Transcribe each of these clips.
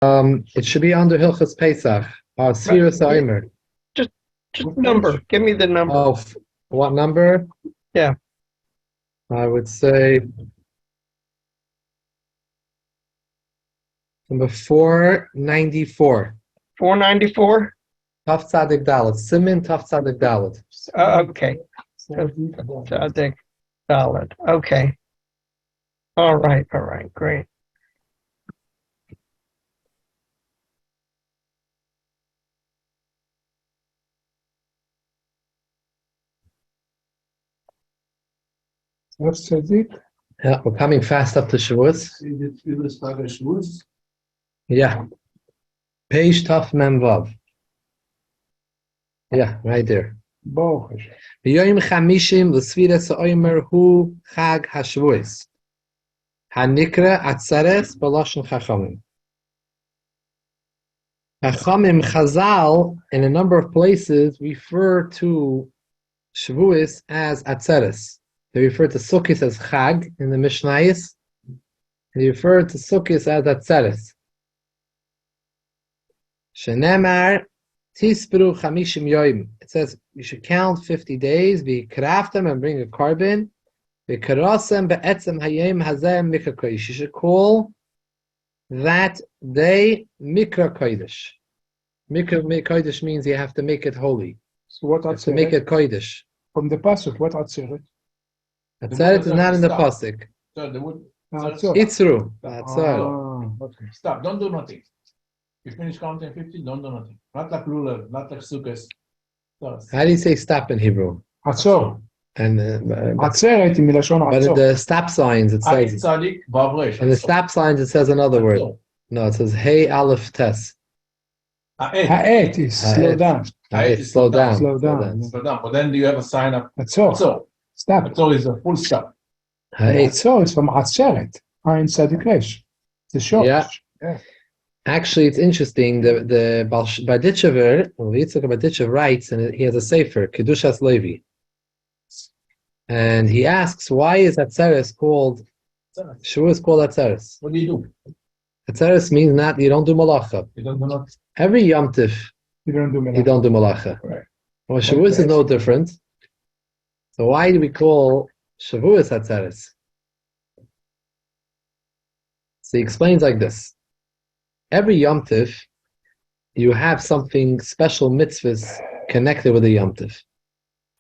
It should be under Hilchos Pesach. Sfiras Omer. Just number. Give me the number. Oh, what number? Yeah. I would say number 494. 494? Taf Tzadik Dalet. Simin Taf Tzadik Dalet. Okay. Tzadik Dalet. Okay. All right. Great. What's Tzadik? Yeah, we're coming fast up to Shavuos. Yeah. Page Taf Mem Vav. Yeah, right there. V'yoyim chamishim l'sfiras ha'omer hu chag hashvuos. Hanikra atzeres b'lashon chachamim. Chachamim Chazal, in a number of places, refer to Shavuos as atzeres. They refer to Sukkot as chag in the Mishnayos. They refer to Sukkot as atzeres. Shenemar Tisperu chamishim yoyim. It says you should count 50 days, v'yikraf them and bring a carbon, v'karasem be'etzem hayem hazem mikra kodesh. You should call that day mikra kodesh. Mikra kodesh means you have to make it holy. So what You have to make it kodesh. From the pasuk, what Atzeret? Atzeret is not in the pasuk. It's true. Okay. Stop. Don't do nothing. You finish counting 50, don't do nothing. Not like ruler, not like sukkahs. How do you say stop in Hebrew? Atzor. And Atzeret in milashon but in atzor. the stop signs it says. In the stop signs it says another word. No, it says Hey Aleph Tes. Ha'et is slow down. Slow down. Slow down. Slow down. But then do you have a sign up? Atzor. So, Stop. Atzor is a full stop. Atzor is from Atzeret. Ein Tzadik Resh. The short. Yeah. Actually, it's interesting. The Baditchever, Yitzchak Baditchev writes, and he has a sefer, Kedushas Levi, and he asks, why is Atzeres called? Shavuos called Atzeres. What do you do? Atzeres means you don't do malacha. You don't do nothing. Every Yom Tif, You don't do you don't do malacha. Right. Well, Shavuos is no different. So why do we call Shavuos Atzeres? So he explains like this. Every Yom Tif, you have something special mitzvahs connected with the Yom Tif.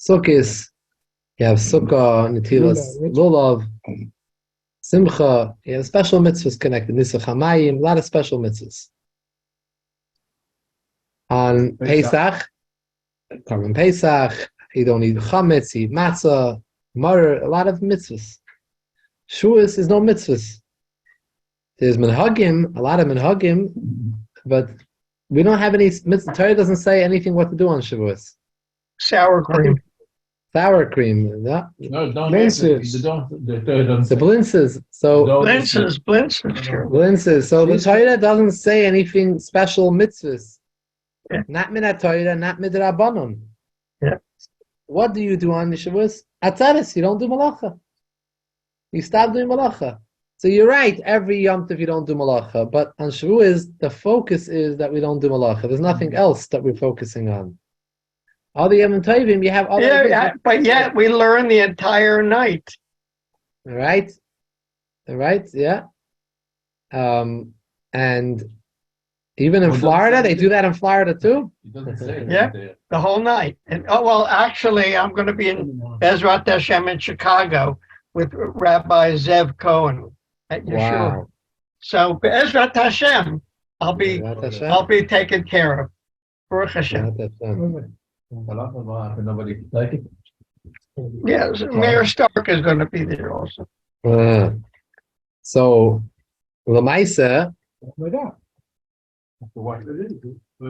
Sukkot, you have Sukkah, Netilas, Lulav, Simcha, you have special mitzvahs connected. Nisach Hamayim, a lot of special mitzvahs. On Pesach, Korban Pesach, you don't eat chametz, you eat matzah, maror, a lot of mitzvahs. Shavuos is no mitzvahs. There's minhagim, a lot of minhagim, but we don't have any. The Torah doesn't say anything what to do on Shavuos. Sour cream. Sour cream, yeah. No, don't. Blintzes. The Torah doesn't The say. blintzes. So Blintzes, sure. blintzes. So the Torah doesn't say anything special mitzvahs. Yeah. Not minat Torah, not midrabanon. Yeah. What do you do on Shavuos? Atzeres. You don't do malacha. You stop doing malacha. So you're right, every Yom Tov you don't do malacha, but on Shavuos, the focus is that we don't do malacha. There's nothing else that we're focusing on. All the Yom Tovim, you have other... Yeah, but yet we learn the entire night. Right? Yeah. And even in Florida, they do that in Florida too? It doesn't say. Yeah. The whole night. And actually, I'm going to be in Bezrat Hashem in Chicago with Rabbi Zev Cohen at Yeshua. Wow. So Bezrat Hashem, I'll be taken care of. Baruch Hashem. Nobody like it. Yes, Mayor Stark is going to be there also. So, Lamaisa,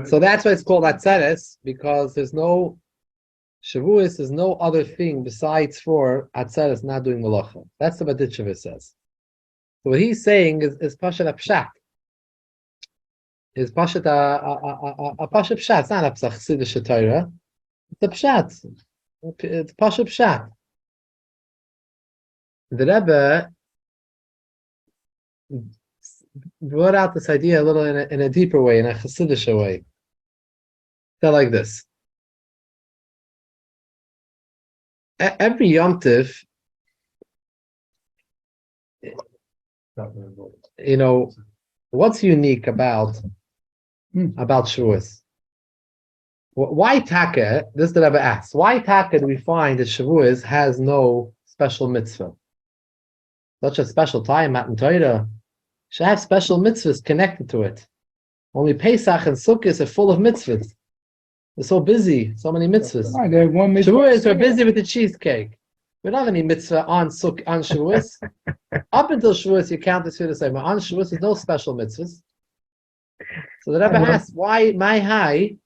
so that's why it's called Atzeres, because there's no Shavuos, there's no other thing besides for Atzeres not doing malacha. That's what Baditchever says. So what he's saying is Pashat Pshat. Is Pashat a Pashat Pshat. It's not a Chasidish Torah. It's a Pshat. It's Pashat Pshat. The Rebbe brought out this idea a little in a deeper way, in a Hasidic way. They're like this. Every Yom Tiv, what's unique about Shavuos? Why Taka? This that I've asked. Why Taka do we find that Shavuos has no special mitzvah? Such a special time, Matan Torah should have special mitzvahs connected to it. Only Pesach and Sukkot are full of mitzvahs. They're so busy, so many mitzvahs. Shavuos are busy with the cheesecake. We don't have any mitzvah on Shavuos. Up until Shavuos, you count this here the same. But on Shavuos, there's no special mitzvahs. So the Rebbe asked, why my high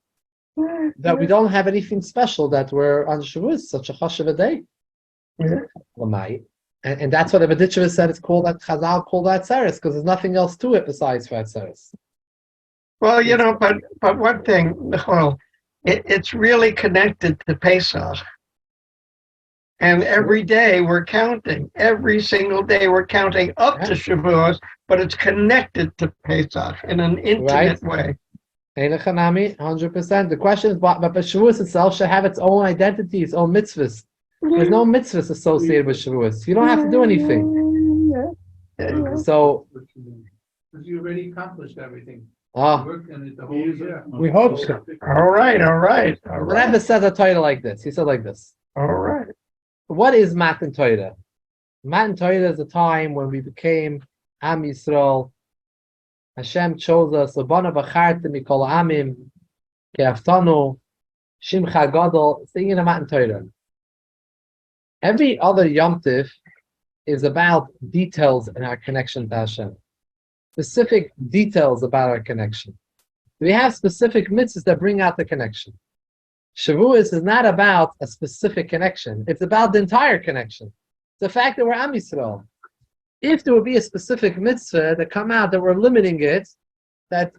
that we don't have anything special that we're on Shavuos, such a chashav a day? And that's what the Bedicheva said. It's called that Chazal called that Atzeres because there's nothing else to it besides for Atzeres. Well, but one thing, Michal, it's really connected to Pesach. And every day we're counting. Every single day we're counting up to Shavuos, but it's connected to Pesach in an intimate way. 100%. The question is, but Shavuos itself should have its own identity, its own mitzvahs. There's no mitzvahs associated with Shavuos. You don't have to do anything. So, because you already accomplished everything. We hope so. All right. The Rebbe says a title like this. He said like this. All right. What is Matan Torah? Matan Torah is a time when we became Am Yisrael. Hashem chose us. L'bana b'charta mikol amim ke'aftanu shimcha gadol. Singing a Matan Torah. Every other Yom Tiv is about details in our connection to Hashem. Specific details about our connection. We have specific mitzvahs that bring out the connection. Shavuos is not about a specific connection. It's about the entire connection. It's the fact that we're Am Yisrael. If there would be a specific mitzvah that come out that we're limiting it, that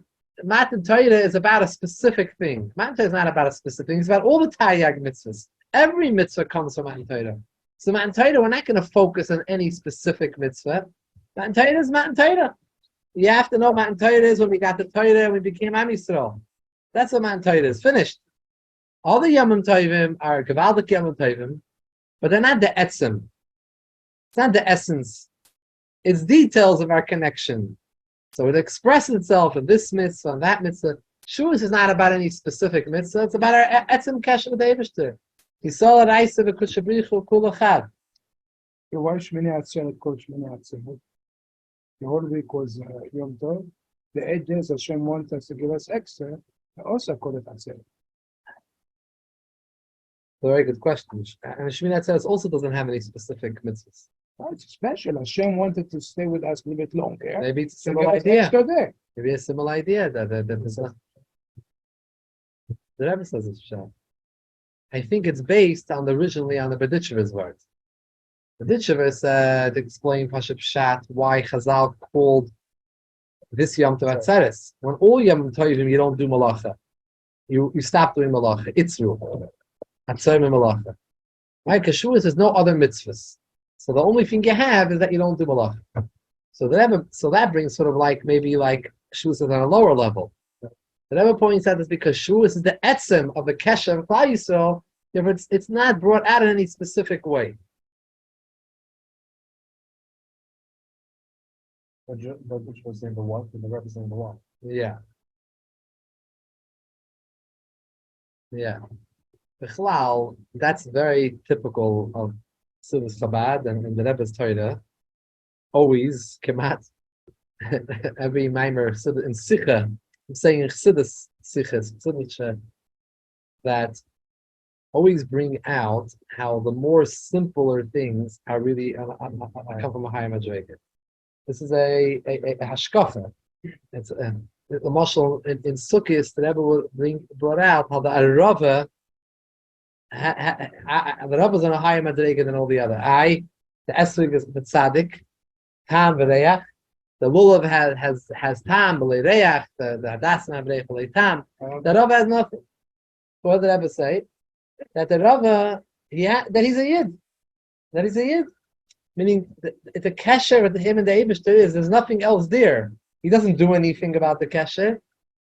Matan Torah is about a specific thing. Matan Torah is not about a specific thing. It's about all the Taryag mitzvahs. Every mitzvah comes from Matan Torah. So Matan Torah, we're not going to focus on any specific mitzvah. Matan Torah is Matan Torah. You have to know Matan Torah is when we got the Torah and we became Am Yisrael. That's what Matan Torah is. Finished. All the Yomim Tovim are Gevaldik Yomim Tovim, but they're not the etzem. It's not the essence. It's details of our connection. So it expresses itself in this mitzvah and that mitzvah. Shavuos is not about any specific mitzvah. It's about our etzem kesher with the Eibishter. Yisrael Reisa v'Kushabrichu Kul Echad. Why Shmini Atzeret called Shmini Atzeret? The whole week was Yom Tov. The 8 days Hashem wants us to give us extra. They also call it Atzeret. Very good question. And Shmini Atzeres also doesn't have any specific mitzvahs. Oh, it's special. Hashem wanted to stay with us a little bit longer. Maybe it's a So similar give us idea. extra day. Maybe a similar idea that is not. The Rebbe says it's Pshat. I think it's based originally on the Bedicheva's words. Bedicheva said, explain Pashup Pshat why Chazal called this Yom Tov Atzeres. When all Yom Tovim you don't do malacha, you stop doing malacha. Itzru, Atzerim malacha. Right? Kashuas there's no other mitzvahs. So the only thing you have is that you don't do malacha. So that brings sort of like maybe like Shavuos on a lower level. The Rebbe points out is because Shavuos is the etzem of the kesher of Klal Yisrael. Therefore, it's not brought out in any specific way. But which was saying the what? And the Rebbe saying the what? Yeah. Bichlal, that's very typical of Chassidus Chabad and the Rebbe's Torah. Always, kemat, every mimer in Sicha, I'm saying in Chassidus Sicha, that always bring out how the more simpler things are really come from a higher madrega. This is a hashkafa. It's the mashal in Sukkot the Rebbe brought out how the Arava, the Rebbe is on a higher madrega than all the other. The esrig is the tzaddik, tam v'reach. The lulav has tam v'leireach. The hadasna v'leich tam. The Rebbe has nothing. What did the Rebbe say? That the Rava, that he's a Yid. That he's a Yid. Meaning, the kesher with him and the Eibishter there's nothing else there. He doesn't do anything about the kasher.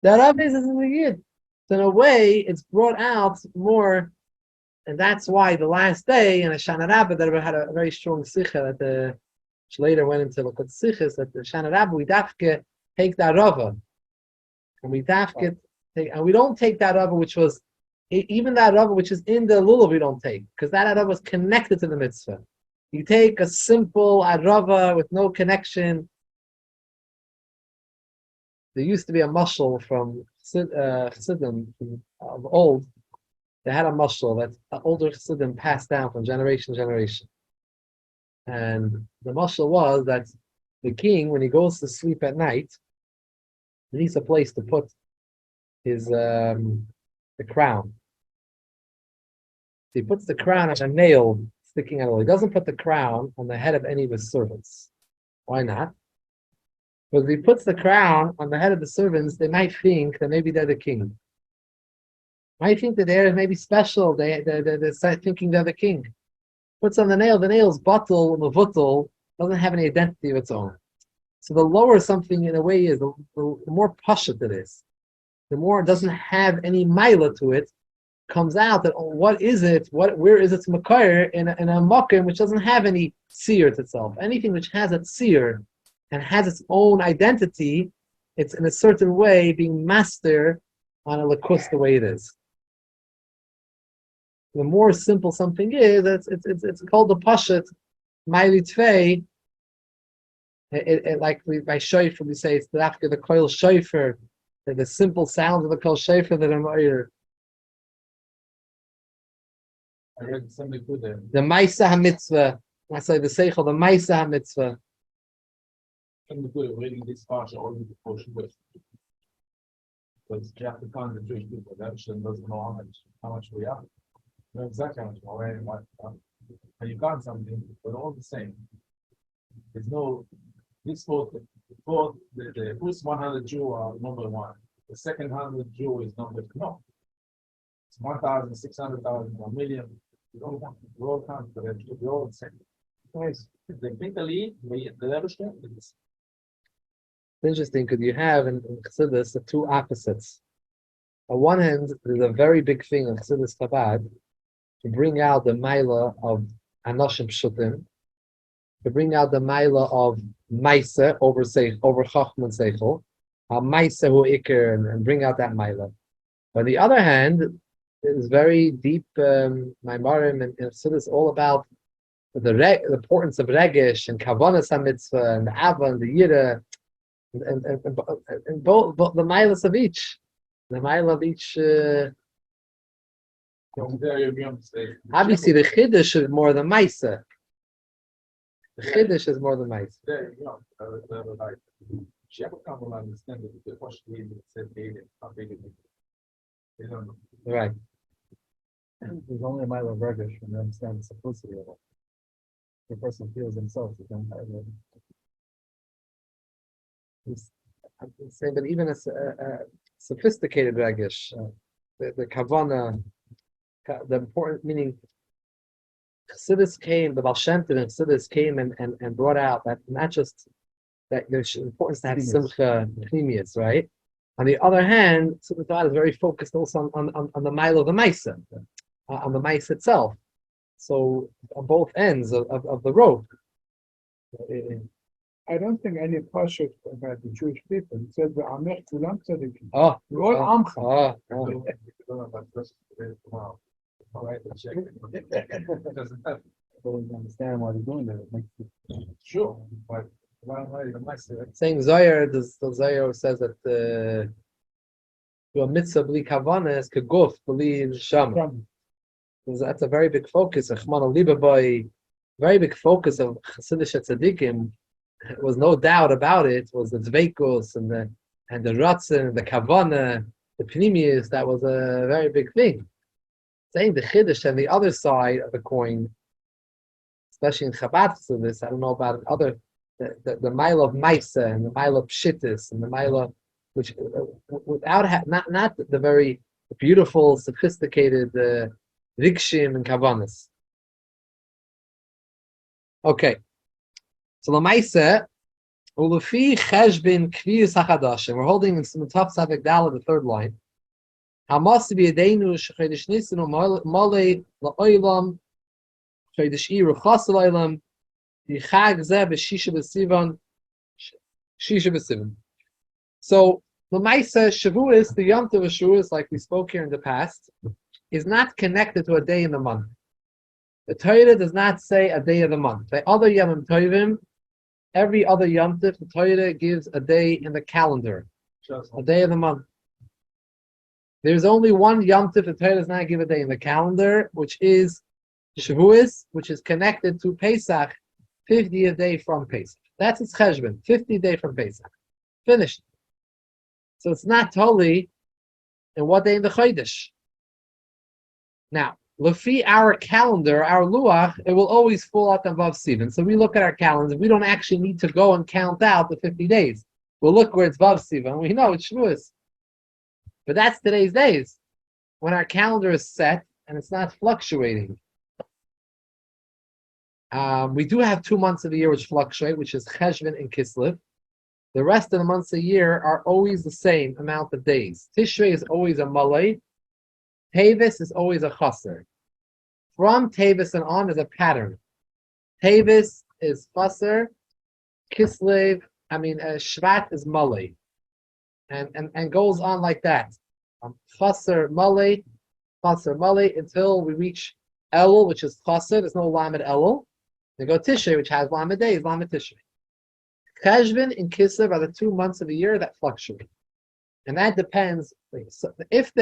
The Rav is a Yid. So in a way, it's brought out more, and that's why the last day in a Shana Rabbah that had a very strong sicha that which later went into Lakot Sichas, that the Shana Rabbah we dafke take that Rava, and we dafke take, and we don't take that Rava which was even that Rava which is in the lulav we don't take because that Rava was connected to the mitzvah. You take a simple Rava with no connection. There used to be a mashal from Chassidim of old. They had a mashal that older Chassidim passed down from generation to generation. And the mashal was that the king, when he goes to sleep at night, he needs a place to put his the crown. So he puts the crown on a nail sticking out. He doesn't put the crown on the head of any of his servants. Why not? Because if he puts the crown on the head of the servants, they might think that maybe they're the king. Might think that they're maybe special. They're thinking they're the king. Puts on the nail's bottle, mavutal, doesn't have any identity of its own. So the lower something in a way is, the more pashut it is. The more it doesn't have any mila to it, comes out that what is it? Where is its makar in a makom which doesn't have any seer to itself. Anything which has a seer and has its own identity, it's in a certain way being master on a lakus the way it is. The more simple something is, it's called the pashat ma'ili tvei. Like by shofar we say it's after the koil shofar, the simple sounds of the koil shofar that are more. I read somebody put there. The Maisa HaMitzvah. I say the Seichel, the Maisa HaMitzvah. Somebody put it reading this parsha only before Shavuos. Because you have to count the Jewish people. That Hashem doesn't know how much we are. You know exactly how much more and what. And you count something, but all the same. There's no this both the first 100 Jew are number one. The second 100 Jew is number two. No. It's 1,000, 600,000, 1 million. You don't want to all count for them. They're all the same. Nice. The Bintali, the Rebbe is Interesting because you have in Chassidus the two opposites. On one hand, there's a very big thing in Chassidus Chabad to bring out the Maila of Anoshim Pshutim, to bring out the Maila of Maisa over Chacham and Seichel, Maisa hu Iker, and bring out that Maila. On the other hand, it's very deep Maimarim and Chassidus all about the importance of Regesh and Kavanas HaMitzvah and the Ava and the Yira and both the milas of each. The mile of each. Obviously, the Chiddush is more than Maisa. The Chiddush is more than Maisa. Right. There's only a mile of Regesh when you understand the simplicity of it. The person feels himself. I'm saying, but even a sophisticated Regesh, the Kavana, the important meaning, Chassidus came, the Baal Shem Tov and Chassidus came and brought out that not just that there's importance to have simcha pnimius, right? On the other hand, Chassidus Torah is very focused also on the mile of the Maisa, on the Maisa itself. So on both ends of the rope. I don't think any pasuk about the Jewish people. It says the Amech Kulam Tzadikim. Oh, All Amcha. Don't understand why they're doing that. It makes it Sure, but the Maisa. saying Zohar, the Zohar says that your mitzvah bli kavana is keguf bli shama. That's a very big focus. Very big focus of Chassidish Tzadikim. Was no doubt about it. Was the Dveikus and the Ratzin, the Kavana, the Pnimius. That was a very big thing. Saying the Chiddush and the other side of the coin, especially in Chabad Chassidus, I don't know about other the mile of Maisa and the mile of Pshittis and the mile of which without not the very beautiful, sophisticated Rikshim and Kavanas. Okay, so the Maisa, Ulufi cheshbin kviyus hachadash. We're holding in Simutav Savik Dal the third line. Hamas be adeinu shechedesh nisan u'malei la'olam chedesh iru chas l'olam yichag zeh b'shisha b'sivan shisha b'sivan. So the Maisa Shavuos, the Yom Tov of Shavuos, like we spoke here in the past, is not connected to a day in the month. The Torah does not say a day of the month. The other Yom Tovim, every other Yom Tov, the Torah gives a day in the calendar, a day of the month. There's only one Yom Tov the Torah does not give a day in the calendar, which is Shavuos, which is connected to Pesach, 50th day from Pesach. That's its cheshbon, 50th day from Pesach. Finished. So it's not totally in what day in the Chodesh. Now, Lefi our calendar, our Luach, it will always fall out above Sivan. So we look at our calendar, we don't actually need to go and count out the 50 days. We'll look where it's above Sivan, we know it's Shavuos. But that's today's days, when our calendar is set and it's not fluctuating. We do have 2 months of the year which fluctuate, which is Cheshvan and Kislev. The rest of the months of the year are always the same amount of days. Tishrei is always a Malay. Tevis is always a Chaser. From Tevis and on is a pattern. Tevis is Chaser. Kislev, Shvat is Malay. And goes on like that. Chaser, Malay, until we reach Elul, which is Chaser. There's no Lamed Elul. Then go Tishrei, which has Lamed days, Lamed Tishrei. Cheshvan and Kislev are the 2 months of the year that fluctuate, and that depends. So if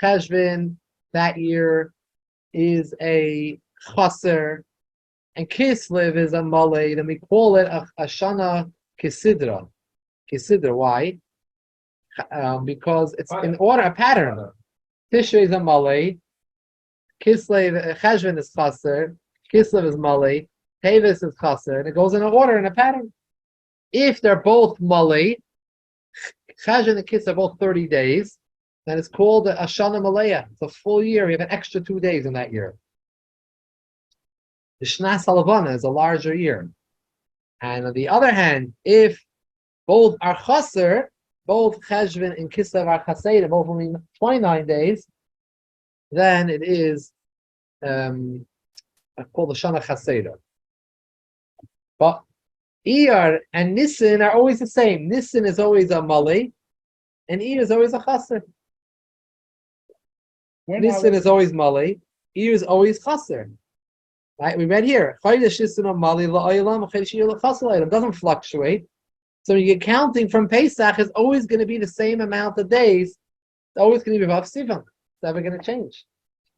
Cheshvan that year is a Chaser and Kislev is a Malay, then we call it a Shana Kisidra. Kisidra, why? Because it's in order, a pattern. Tishrei is a Malay, Kislev, Cheshvan is Chaser, Kislev is Malay, Tevis is Chaser, and it goes in an order, in a pattern. If they're both Malay, Cheshvan and Kislev are both 30 days, then it's called a Shana Malaya. It's a full year. We have an extra 2 days in that year. The Shna Salavana is a larger year. And on the other hand, if both are Chaser, both Cheshvan and Kislev are Chaser, both only 29 days, then it is called the Shana Chaseda. But Iyar and Nisan are always the same. Nisan is always a Malay, and Iyar is always a Chaser. Nisan is always Malay, Iyar is always Chaser. Right? We read here, Chodesh Nisan Malay la'olam, Chodesh Iyar la'chaser la'olam. It doesn't fluctuate. So when you're counting from Pesach, it's always going to be the same amount of days. It's always going to be above Sivan. It's never going to change.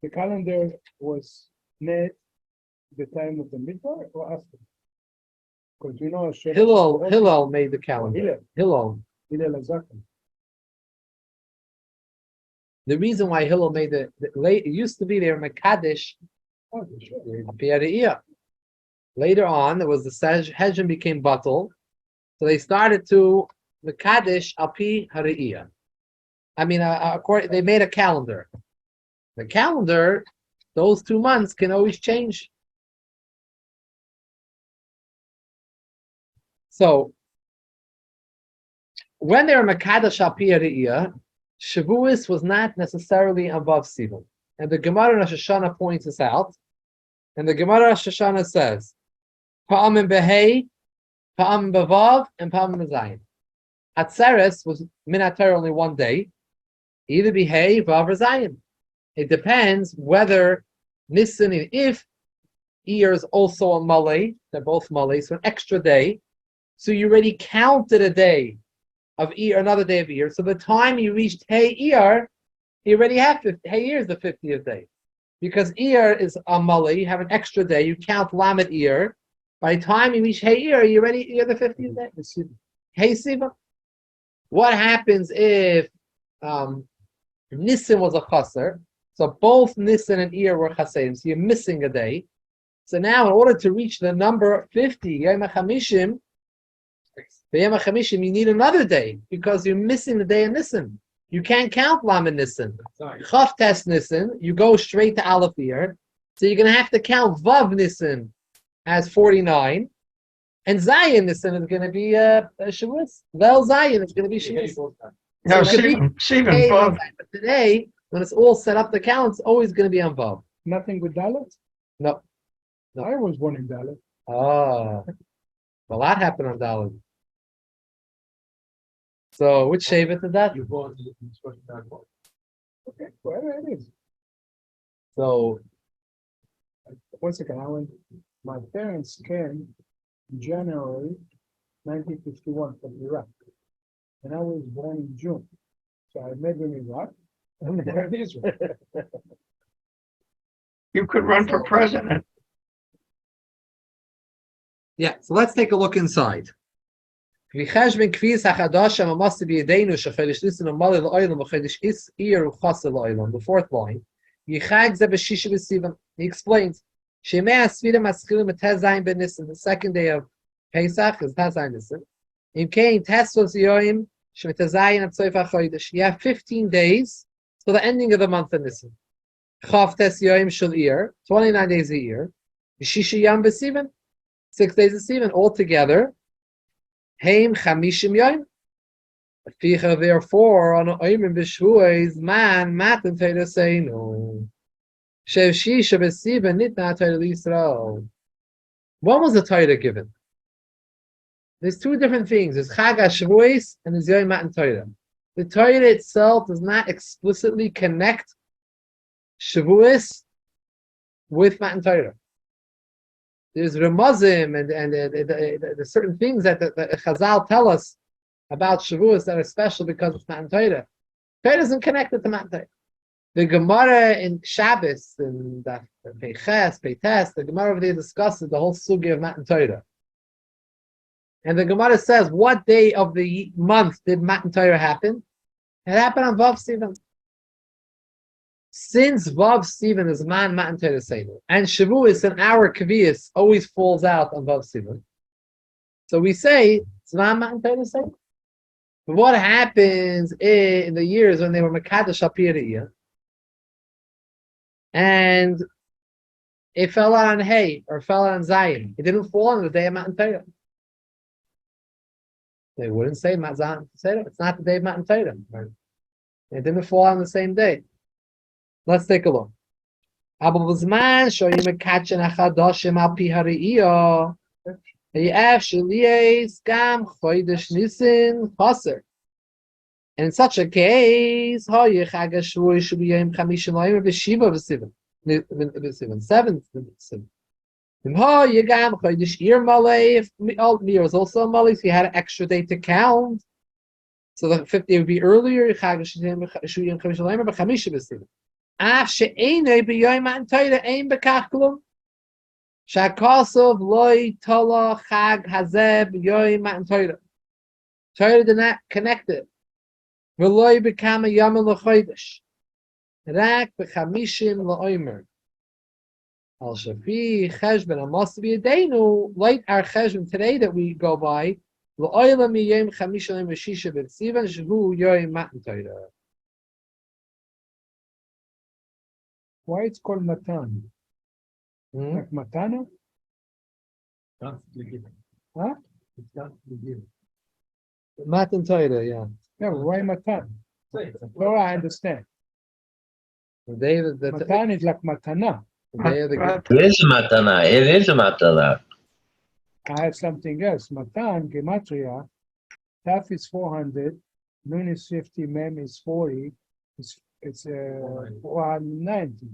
The calendar was made the time of the Midbar or after? Because we know Hillel made the calendar. Hillel. Exactly. The reason why Hillel made it used to be there Mekadesh Later on, there was the Hejim became Batal, so they started to Mekadesh Alpi Hariyah. They made a calendar. The calendar, those 2 months can always change. So, when they were Mekadesh Alpi Hariyah, Shavuos was not necessarily above Sivan. And the Gemara Rosh Hashanah points this out. And the Gemara Rosh Hashanah says, Pa'amim Behei, Pa'amim Bevav, and Pa'amim Bezayin. Atzeres was Minatar only 1 day, either Behei, Vav, or Zayin. It depends whether Nisan, if Iyar is also a Malay, they're both Malay, so an extra day. So you already counted a day of Iyar, another day of Iyar. So the time you reached Hey Iyar, you already have 50. Hey Iyar is the 50th day. Because Iyar is a Malay, you have an extra day, you count Lamed Iyar. By the time you reach Hey Iyar, you're the 50th day. Hey Siva. What happens if Nisan was a Chaser? So both Nisan and Iyar were Chaserim, so you're missing a day. So now in order to reach the number 50, Yom HaChamishim, you need another day because you're missing the day of Nisan. You can't count Lamed Nisan. Chav Tes Nisan, you go straight to Aleph Iyar. So you're going to have to count Vav Nisan as 49. And Zion Nissen is going to be Shavuos. Vel Zion is going to be Shavuos. So No, it could be Stephen, Hey, both. but today, when it's all set up, the count, it's always going to be on Vav. Nothing with Dalit? No. No. I was born in Dalit. Oh. A lot happened on Dalit. So which Shevet is that? You go to the instruction manual. Okay, wherever it is. So 1 second, my parents came in January 1951 from Iraq. And I was born in June. So I met them in Iraq and born in Israel. You could run for president. yeah, so let's take a look inside. The fourth line. He explains. The second day of Pesach is Tazayin Nissen. You have 15 days till the ending of the month of Nissen. 29 days a year. 6 days of Sivan altogether. Haim Chamishim Yom. Therefore, on Oimim B'Shvuos, man Matan Torah Seinu. Shev Shisha B'Sivan Nitna Torah L'Yisrael. When was the Torah given? There's two different things. There's Chag HaShavuos and there's Yom Matan Torah. The Torah itself does not explicitly connect Shavuos with Matan Torah. There's Ramazim and the certain things that the Chazal tell us about Shavuos that are special because it's Matan Torah. Torah isn't connected to Matan Torah. The Gemara in Shabbos and the Peites, the Gemara over there discusses the whole sugi of Matan Torah. And the Gemara says, what day of the month did Matan Torah happen? It happened on Vav Sivan. Since Vav Sivan is Matan Torah Seder, and Shavuos in our Kaviyas always falls out on Vav Sivan, so we say it's Matan Torah Seder. But what happens in the years when they were Mekadosh Apiriyah, and it fell out on Hay or fell out on Zion, it didn't fall on the day of Matan Torah. They wouldn't say Matan Torah. It's not the day of Matan Torah. Right? It didn't fall on the same day. Let's take a look. And in such a case, should be Yom seventh. If all year was also Malay, so you had an extra day to count. So the 50 would be earlier. Torah did not connect it. V'loy became a yamin l'chodesh. Rak b'chamishim l'oimer. Al shafi cheshbon. It must be a daynu like our cheshbon today that we go by. L'oilam miyem chamishim v'shisha b'tzivan shvu yoyim matan Torah. Why it's called Matan? Like Matana? Constantly given. Huh? It's constantly given. Matan Torah, yeah. Yeah, why Matan? Say it's a Oh, I understand. The day of the Matan is like Matana. day of the It is matana. It is matana. I have something else. Matan, Gematria, Taf is 400, Nun is 50, Mem is 40, it's 490.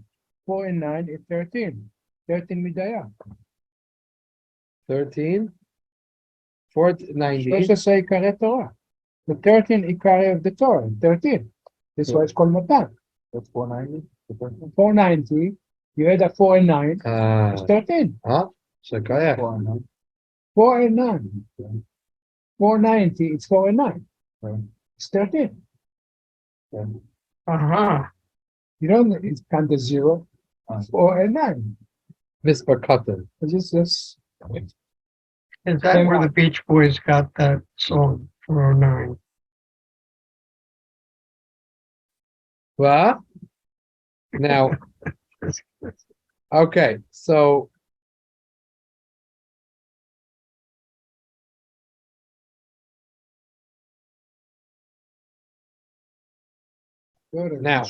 4 and 9 is 13. 13 Midaya. 13, 490. Supposed to say Ikare Torah. The 13 Ikare of the Torah, 13. This is why it's called Matan. That's 490. 490, you add a 4 and 9, it's 13. Shakaya. 490. 4 and 9. 490, it's 4 and 9. It's 13. Uh-huh. You don't it's count the 0, 4 and 9. Miss Barkatan. It's just Is that where the Beach Boys got that song, 409? Well, now, okay, so Now.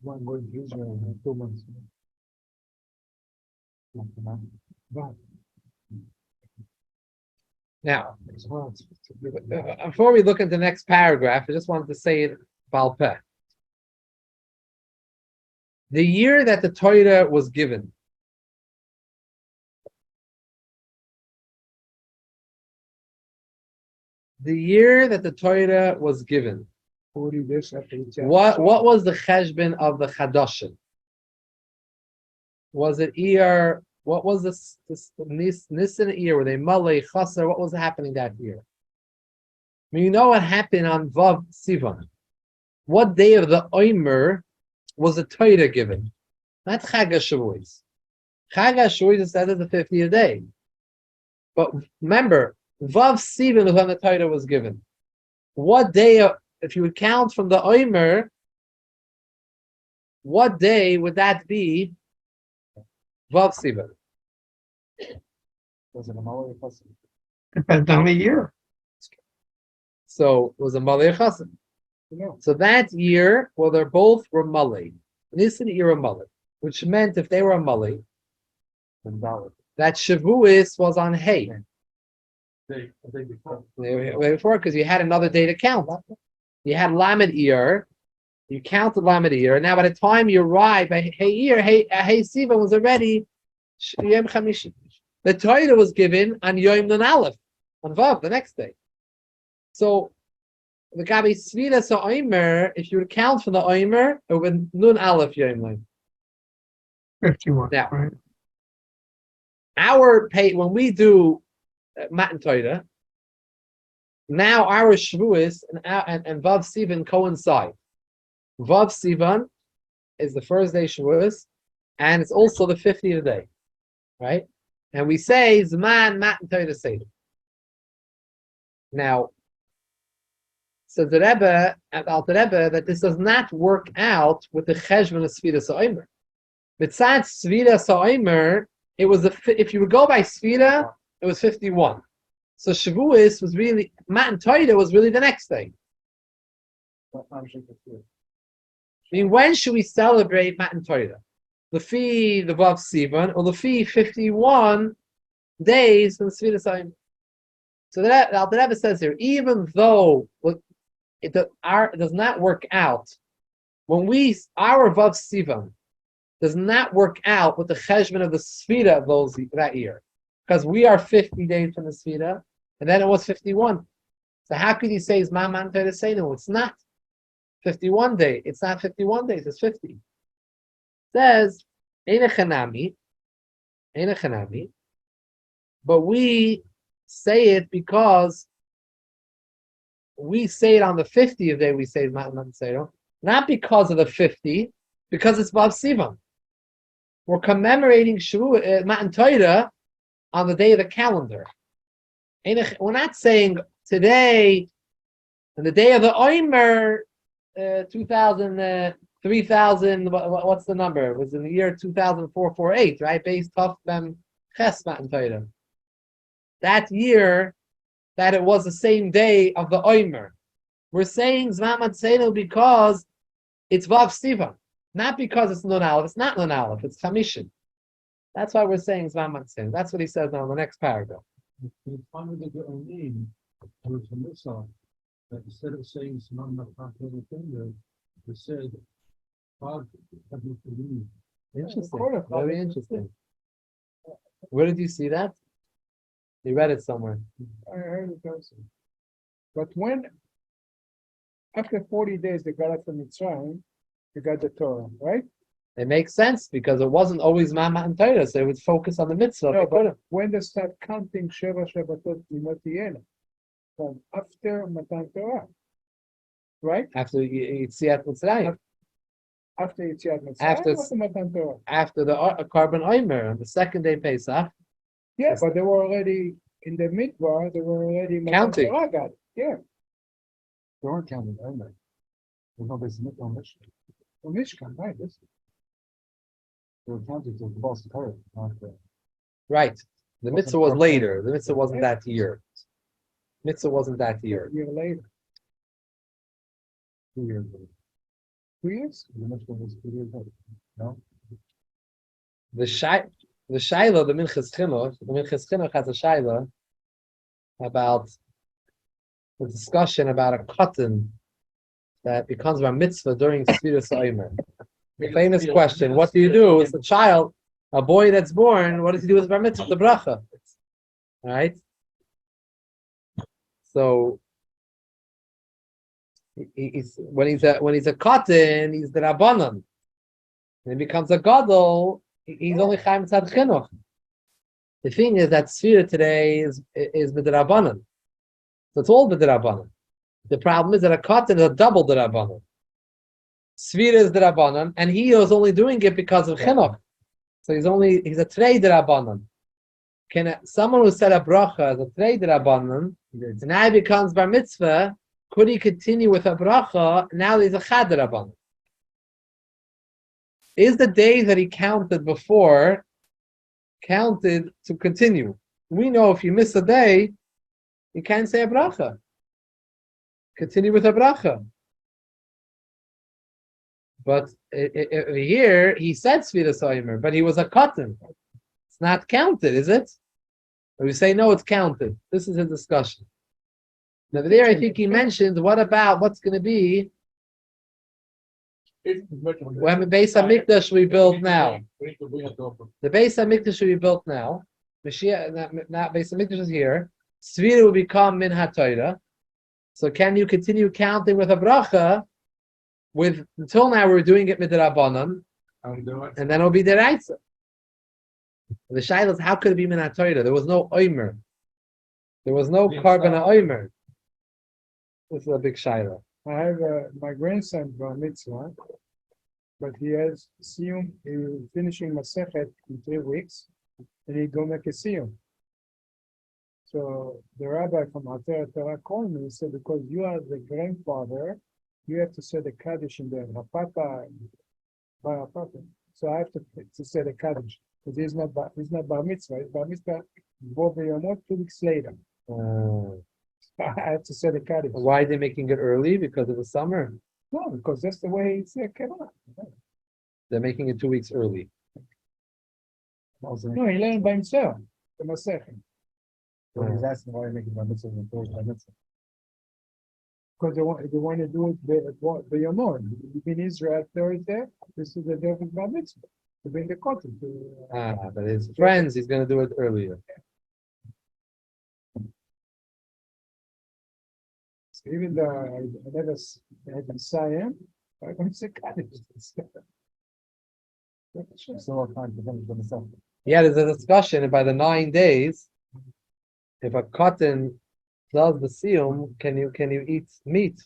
One going to Israel in 2 months. But Now, before we look at the next paragraph, I just wanted to say it Baal Peh. The year that the Torah was given, the year that the Torah was given, 40 days after Yitzhak. what was the cheshbon of the Chadashim? Was it Iyar? What was this Nisan Iyar? Were they Malay, Chaser? What was happening that year? I mean, you know what happened on Vav Sivan. What day of the Omer was the Torah given? Not Chag HaShavuos. Chag HaShavuos is said as the 50th day. But remember, Vav Sivan was when the Torah was given. What day, if you would count from the Omer, what day would that be? Vav Sivan. Was it a Malay Chassid? Depends on the year. So it was a Malay Chassid. No. So that year, well, they both were Malay. Nisan Iyar Malay, which meant if they were a Malay, that Shavuos was on Hay. Before, because you had another day to count. You had Lamed Iyar, you counted Lamed Iyar. Now, by the time you arrive at Hay Iyar, Hay Sivan was already Yom Chamishi. The Torah was given on Yom Nun Aleph, on Vav, the next day. So, the Gabi Svida so Omer, if you would count from the Omer, it would be Nun Aleph Yom Nun. 51. Now, right? our pay when we do Matan Torah, now our Shavuos and Vav Sivan coincide. Vav Sivan is the first day Shavuos, and it's also the 50th day, right? And we say Zman Matan Torah Seder. Now, so the Rebbe at Alter Rebbe that this does not work out with the Cheshvan of Sfira Sa'omer. Besides Sfira Sa'omer, it was if you would go by Sfira, it was 51. So Shavuos was really Matan Torah was really the next day. I mean, when should we celebrate Matan Torah? The Vav Sivan, or the 51 days from Sfira Sa'omer. So that Alter Rebbe says here, even though it does not work out when our Vav Sivan does not work out with the cheshbon of the Sfira of that year, because we are 50 days from the Sfira, and then it was 51. So how could you say it's Ma'aman Torah say no? It's not 51 days. It's not 51 days. It's 50. It says Eina Chanami, but we say it because we say it on the 50th day. We say Ma'aman Torah, not because of the 50, because it's Vav Sivan. We're commemorating Matan Torah on the day of the calendar. We're not saying today, on the day of the Omer, 2000, 3000, what's the number? It was in the year 2448, right? Based off them Ches Matan Torah. That year, that it was the same day of the Omer. We're saying Zman Matzeno because it's Vav Sivan. Not because it's Nun Aleph. It's not Nun Aleph. It's Chamishin. That's why we're saying Zman Matzeno. That's what he says now in the next paragraph. It's funny that your own name was from this side. That instead of saying Simon Matzeno Finger, they said, God, have you to leave. Interesting. Very interesting. Where did you see that? You read it somewhere. I heard it also. But when, after 40 days, they got up from Mitzrayim, they got the Torah, right? It makes sense because it wasn't always Matan Torah, so it would focus on the mitzvah. No, but when they start counting Sheva Shabbatot Limotiyena, from after Matan Torah, right? After Yitziat Mitzrayim. After Yitziat Mitzrayim, After Matan Torah. After the Carbon Omer on the second day Pesach. Yeah, but they were already in the midbar. They were already Counting. Torah got it. Yeah, They weren't counting, are they? There's no basic no mission. from Mishkan, right? This, They were counting to the boss of Torah, not the. Right. The mitzvah was later. The mitzvah wasn't that year. Mitzvah wasn't that year. a year later. 2 years ago. 2 years? The mitzvah was 2 years ago. No? The Shaila, the Minchas Chinuch has a Shaila about the discussion about a cotton that becomes bar mitzvah during Sfiras Omer. The famous question: what do you do with a child, a boy that's born? What does he do with bar mitzvah, the bracha? All right. So when he's a cotton, he's the rabbanon. When he becomes a gadol, he's only chaim tzad chinuch. The thing is that Sfira today is b'drabanan. So it's all b'drabanan. The problem is that a cotton is a double d'Rabbanan. Sfira is d'Rabbanan, and he is only doing it because of chinuch. So he's a trei d'Rabbanan. Someone who said a bracha as a trei d'Rabbanan, and now he becomes bar mitzvah, could he continue with a bracha? Now he's a chad d'Rabbanan. Is the days that he counted before counted to continue? We know if you miss a day, you can't say a bracha. Continue with a bracha. But here, he said Sfiras Omer, but he was a cotton. It's not counted, is it? Or we say, no, it's counted. This is a discussion. Now there, I think he mentioned, what's going to be when the Beis HaMikdash we build now. The Beis HaMikdash we built now, Mashiach, not Beis HaMikdash is here, Sfira will become Min HaTorah. So can you continue counting with a bracha? Until now we're doing it midrabanan, and then it'll be deraisa. The shaila is, how could it be min haTorah? There was no oimer. There was no carbon oimer. This is a big shaila. I have my grandson bar mitzvah, but he has siyum. He's finishing masechet in 3 weeks, and he go make a siyum. So the rabbi from Alter Torah called me and said, because you are the grandfather, you have to say the Kaddish in there, Hapapa, Barapapa. So I have to say the Kaddish, because he's not bar mitzvah. He's bar mitzvah, Bo B'yomot, 2 weeks later. I have to say the Kaddish. Why are they making it early? Because of the summer? No, because that's the way it's came out. They're making it 2 weeks early. No, he learned by himself, the Masechet. So he's asking why you're making bar mitzvah and those bar mitzvah. Because they want to do it by your Lord. In Israel Thursday, this is the day of his bar mitzvah, to bring the cotton. But his friends, he's going to do it earlier. So even though I never had Messiah, I don't say Kaddish. So what time to finish the mitzvah? Yeah, there's a discussion by the 9 days. If a cotton does the siyum, can you eat meat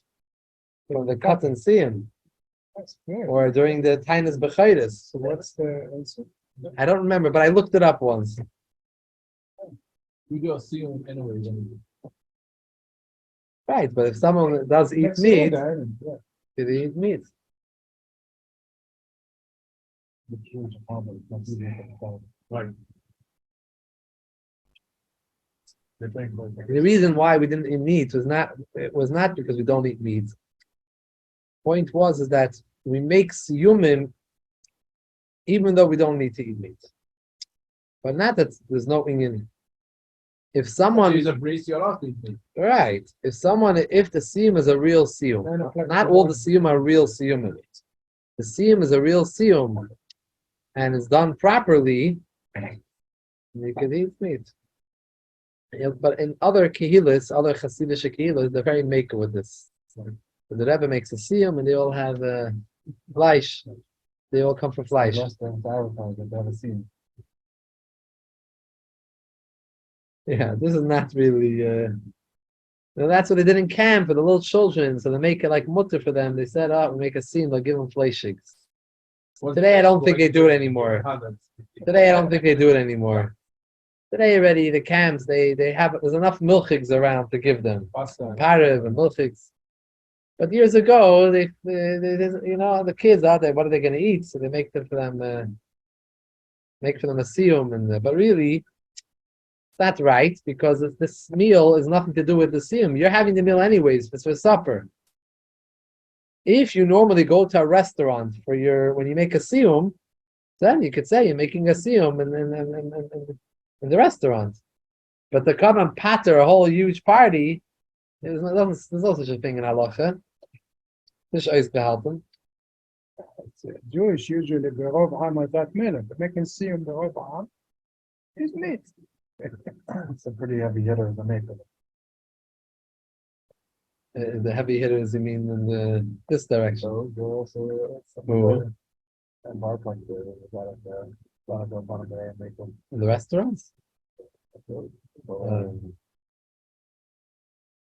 from the cotton siyum? That's fair. Or during the Tainas B'chayris? So what's the answer? I don't remember, but I looked it up once. We do a seal anyway. Right, but if someone does eat That's meat, fair, yeah. did he eat meat? The Jewish family, that's the Right. The reason why we didn't eat meat was not because we don't eat meat. Point is that we make siyumim even though we don't need to eat meat. But not that there's no Indian. If someone He's a brace, you're not eating. right, if the siyum is a real siyum, not all the siyum are real siyum. The siyum is a real siyum and it's done properly, you can eat meat. But in other kehilas, other Hasidic kehilas, they're very maker with this. So the Rebbe makes a siyum, and they all have fleish. They all come from fleish. Lost the entire time that they haven't seen. Yeah, this is not really. That's what they did in camp for the little children. So they make it like mutter for them. They said, "Oh, we make a siyum. They'll give them fleishigs." Today, I don't think they do it anymore. Today already, the camps, there's enough milchigs around to give them. Parav and milchigs. But years ago, the kids out there, what are they going to eat? So they make them for them a siyum. But really, that's right, because this meal is nothing to do with the siyum. You're having the meal anyways, it's for supper. If you normally go to a restaurant for when you make a siyum, then you could say you're making a siyum in the restaurant. But to come and patter a whole huge party, there's no such a thing in halacha. This is behalten. Jewish usually berov ham adat melech. Making siyum berov ham is meat. It's a pretty heavy hitter in the making. The heavy hitters, you mean in this direction? So you're also Oh. and bar like the make them. In the restaurants?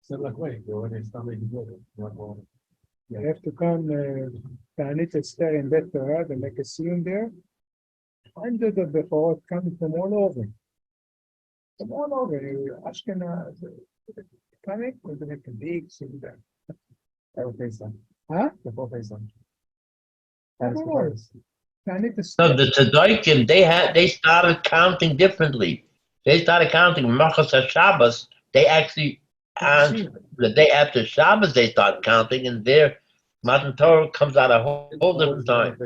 So like, wait, when it's not making good, You have to come Ta'anit Esther in Bet Torah and make a siyum there. Hundreds of before coming from all over. From all over. Ashkenaz, coming, we're going to make a big siyum there. Everything son. Huh? The full face on. Of course. Ta'anit So Esther. the Tzaddikim, they started counting differently. They started counting Machas Shabbos. They actually, and the day after Shabbos, they start counting, and their Matan Torah comes out a whole different time.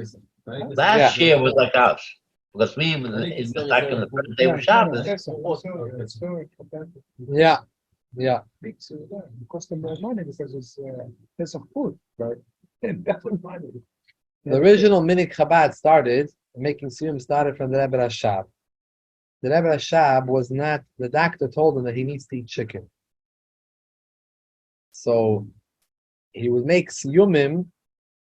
Last year was like us, because it was like on the first day of Shabbos. Yeah, yeah. Big siyum there. It costs them more money because there's some food, right? And that's money. The original Minik Chabad making siyum started from the Rebbe Rashab. The Rebbe Rashab was not, the doctor told him that he needs to eat chicken. So he would make siyumim.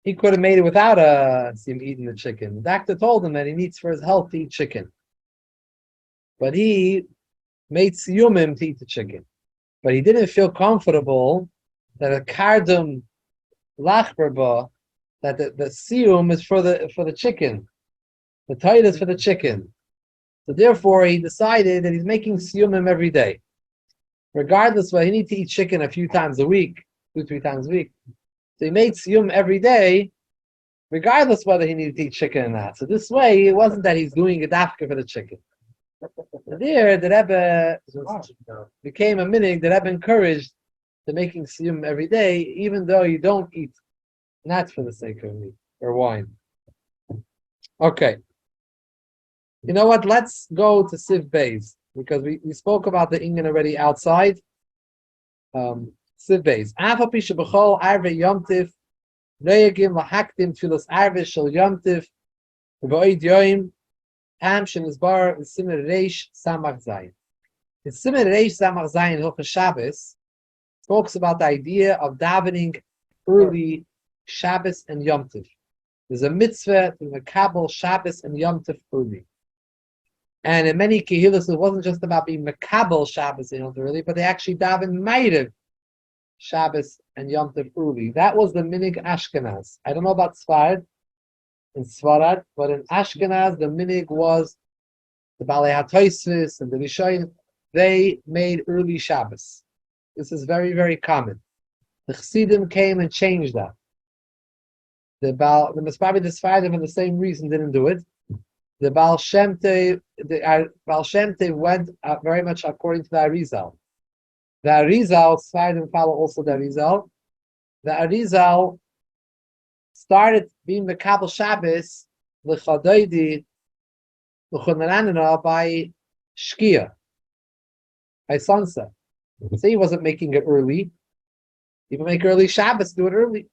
He could have made it without him eating the chicken. The doctor told him that he needs for his health to eat chicken. But he made siyumim to eat the chicken. But he didn't feel comfortable that a kardum lachberba, that the siyum is for the chicken. The tayt is for the chicken. So therefore he decided that he's making siyumim every day. Regardless whether he needs to eat chicken a few times a week, 2-3 times a week. So he made siyum every day, regardless whether he needed to eat chicken or not. So this way, it wasn't that he's doing a dafka for the chicken. But there, the Rebbe became a minig. The Rebbe encouraged the making siyum every day, even though you don't eat, not for the sake of meat or wine. Okay. You know what? Let's go to Siv Beis, because we spoke about the Inyan already outside. Siv Beis. Afa pisha b'chol arve yomtiv Reagim lahaktim tfilos arve shel yomtiv v'oid yoim tam shenizbar v'simer reish samach zayin. The simer reish samach zayin Hilchos Shavuos talks about the idea of davening early Shabbos and Yomtiv. There's a mitzvah to mekabel Shabbos and Yomtiv early. And in many kehillos, it wasn't just about being mekabel Shabbos and Yomtiv early, but they actually daven meirev Shabbos and Yom Tov early. That was the minig Ashkenaz. I don't know about Sfarad, in Sfarad, but in Ashkenaz, the minig was the Balei HaTosfos and the Rishonim. They made early Shabbos. This is very, very common. The Chassidim came and changed that. The Mispabi, the Sfaradim, for the same reason, didn't do it. The Baal Shem Tov went very much according to the Arizal. The Arizal, Sfaradim follow also the Arizal. The Arizal started being the Kabul Shabbos, the Chadaidi, the Chunanana by Shkia, by sunset. So he wasn't making it early. He would make early Shabbos, do it early.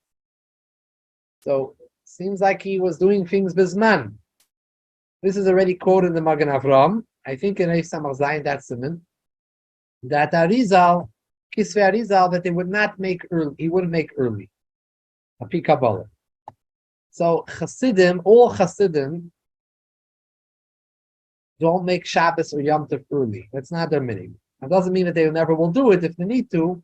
So seems like he was doing things bisman. This is already quoted in the Magen Avram. I think in Eif Samach Zayin, that's Simon. That Arizal, Kisvei Arizal, that they would not make early. He wouldn't make early. Api Kabbalah. So Chassidim, all Chassidim, don't make Shabbos or Yom Tov early. That's not their meaning. That doesn't mean that they never will do it if they need to,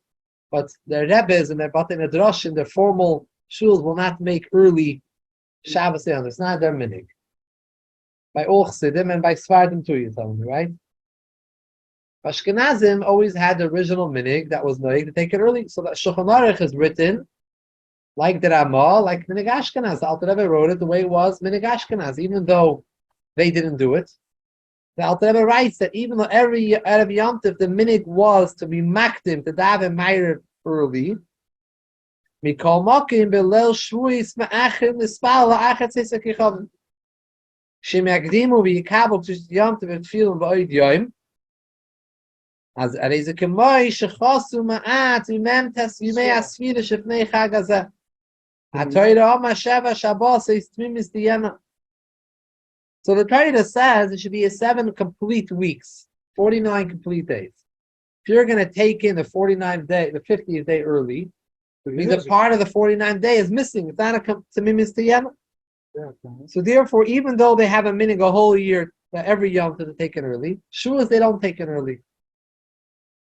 but their Rebbes and their Batei Midrash and their formal shuls will not make early Shabbos. It's not their meaning. By all Chassidim and by Sfardim too, you tell me, right? Ashkenazim always had the original minig that was noig to take it early. So that Shulchan Aruch is written like the Ramah, like minig Ashkenaz. The Alter Rebbe wrote it the way it was minig Ashkenaz, even though they didn't do it. The Alter Rebbe writes that even though every Erev Yom Tov the minig was to be makdim to daven meirev early, Mikol Mokim Belel Shavuos Ma'achim Nispal La'achat Tzeitzak Yichavim. Shemagdimu v'yikabel Tush Yom Tov Tefillin B'Oid Yom. As Areze Kemoi Shechasu Ma'at Mimem Tes Yimei Asfira Shefnei Chag Hazeh. HaTorah Oma Sheva Shabbos Eis Tmimis Diyana. So the Torah says it should be a 7 complete weeks, 49 complete days. If you're going to take in the 49th day, the 50th day early, it means a part of the 49th day is missing. It's not a Tmimis Diyana. So therefore, even though they have a minig a whole year, every Yom to take it early, Shavuos they don't take it early.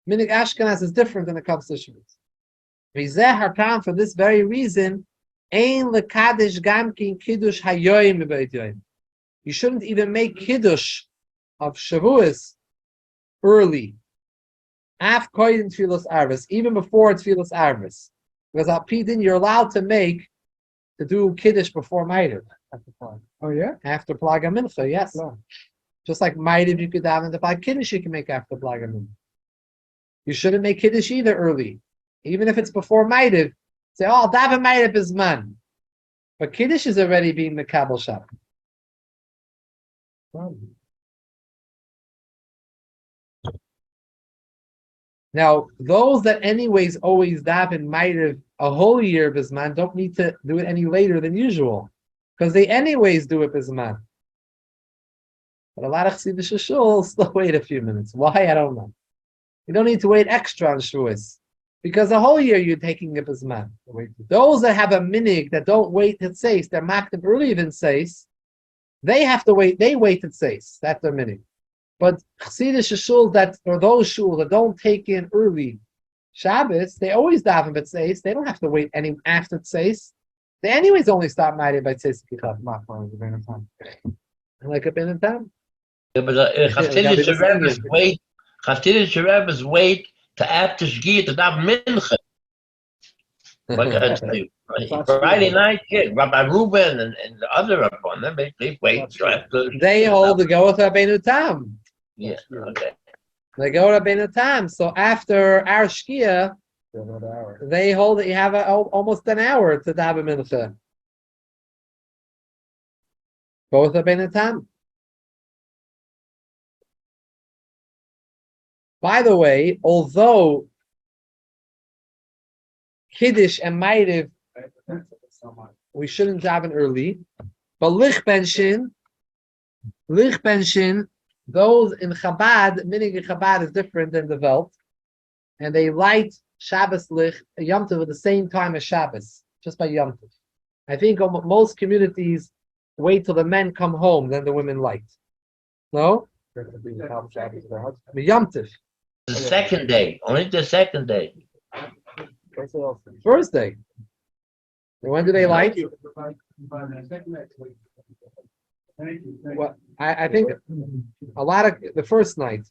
Minig Ashkenaz is different when it comes to Shavuos. V'zeh hartam, for this very reason, ein lekadish gamkin kiddush hayoyim b'beit yoyim. You shouldn't even make kiddush of Shavuos early, af koyin tfilos arvis, even before tfilos arvis, because al pidin you're allowed to do kiddush before Ma'ariv. Oh yeah? After Plaga Mincha, yes. No. Just like Ma'ariv, you could have in the Plag Kiddush you can make after Plaga Mincha. You shouldn't make Kiddush either early. Even if it's before Ma'ariv, say, oh, Daven Ma'ariv is man. But Kiddush is already being the Kabul Shab. Now, those that anyways always daven Ma'ariv a whole year Bisman don't need to do it any later than usual. Because they anyways do it Bisman. But a lot of Chassidish shuls still wait a few minutes. Why? I don't know. You don't need to wait extra on Shavuos. Because the whole year you're taking it Bisman. Those that have a minig that don't wait at Seis, they're makdim earlier than Seis, they have to wait, they wait at Seis. That's their minig. But Chassidish shuls or those shuls that don't take in early Shabbos, they always daven at Seis. They don't have to wait any after Seis. They anyways only start Ma'ariv by Seis Kichav. Like a bin time. Yeah, but Hasidic Rebbes wait to after Shgia to daven Mincha. Like I say, Friday night, Rabbi Reuben and the other Rabban, they wait till after. They hold the go with Rabbeinu Tam. Yeah, okay. They go to Rabbeinu Tam. So after our Shkia, they hold it. You have almost an hour to daven Mincha. Go with Rabbeinu Tam. By the way, although Kiddush and Ma'ariv, we shouldn't daven early, but Lich Benshin, those in Chabad, minig in Chabad is different than the Welt, and they light Shabbos Lich, Yom Tov at the same time as Shabbos, just by Yom Tov. I think most communities wait till the men come home, then the women light. No? Yom Tov. The second day, only the second day. First day. And when do they light? Well, I think a lot of the first night.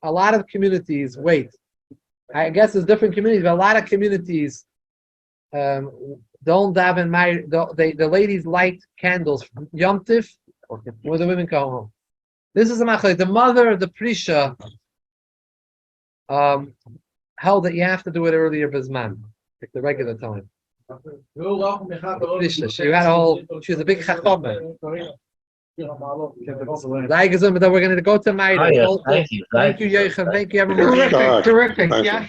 A lot of communities wait. I guess there's different communities, but a lot of communities don't daven. The ladies light candles Yom Tif when the women come home. This is a machlek. The mother of the Prisha held that you have to do it earlier Bisman, like the regular time. Prisha, she was a big chachama. But then we're going to go to Ma'ariv. Oh, yes. Thank you. Thank you, Yochanan. Thank you, everyone. Terrific. Yeah.